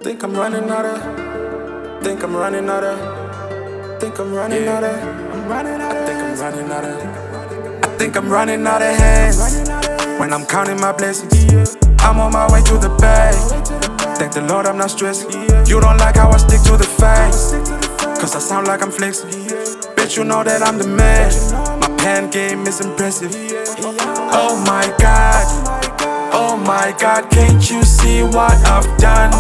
Think I'm running out of. Think I'm running out of. Think I'm running out of. I'm running out of. I think I'm running out of. I think I'm running out of hands. When I'm counting my blessings, I'm on my way to the bag. Thank the Lord I'm not stressing. You don't like how I stick to the facts, cause I sound like I'm flexing. Bet you know that I'm the man. My pen game is impressive. Oh my God, oh my God, can't you see what I've done?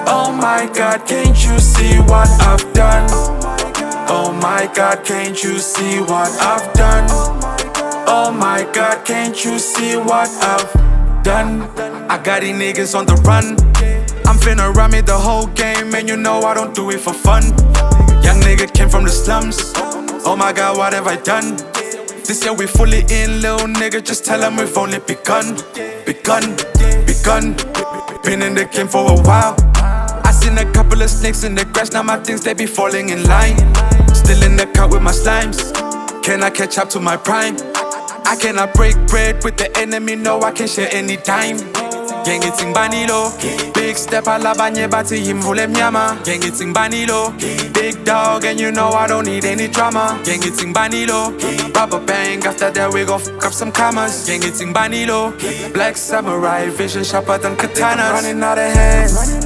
Oh my God, can't you see what I've done? Oh my God, can't you see what I've done? Oh my God, can't you see what I've done? I got these niggas on the run. I'm finna run me the whole game, and you know I don't do it for fun. Young nigga came from the slums. Oh my God, what have I done? This year we fully in, little nigga, just tell them we've only begun. Begun. Been in the game for a while. I seen a couple of snakes in the grass, now my things they be falling in line. Still in the cut with my slimes. Can I catch up to my prime? I cannot break bread with the enemy, no, I can't share any time. Gang eating banilo, big step alabanye bati himvule mnyama. Gang eating banilo, big dog and you know I don't need any drama. Gang eating banilo, rubber bang, after that we gon' fuck up some commas. Gang eating banilo, black samurai, vision sharper than katanas. Running out of hands,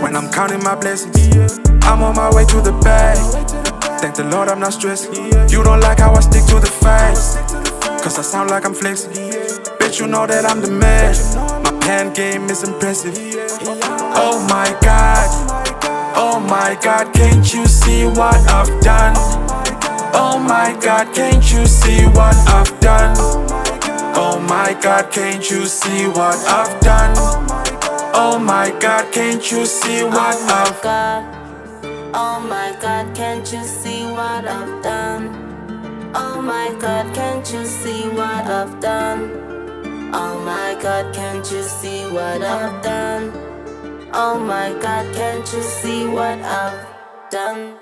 when I'm counting my blessings, I'm on my way to the bag. Thank the Lord I'm not stressing. You don't like how I stick to the facts, cause I sound like I'm flexing. Bet you know that I'm the man. My pen game is impressive. Oh my God, oh my God, can't you see what I've done? Oh my God, can't you see what I've done? Oh my God, can't you see what I've done? Oh my God, can't you see what I've done? Oh my God, can't you see what I've done? Oh my God, can't you see what I've done? Oh my God, can't you see what I've done? Oh my God, can't you see what I've done?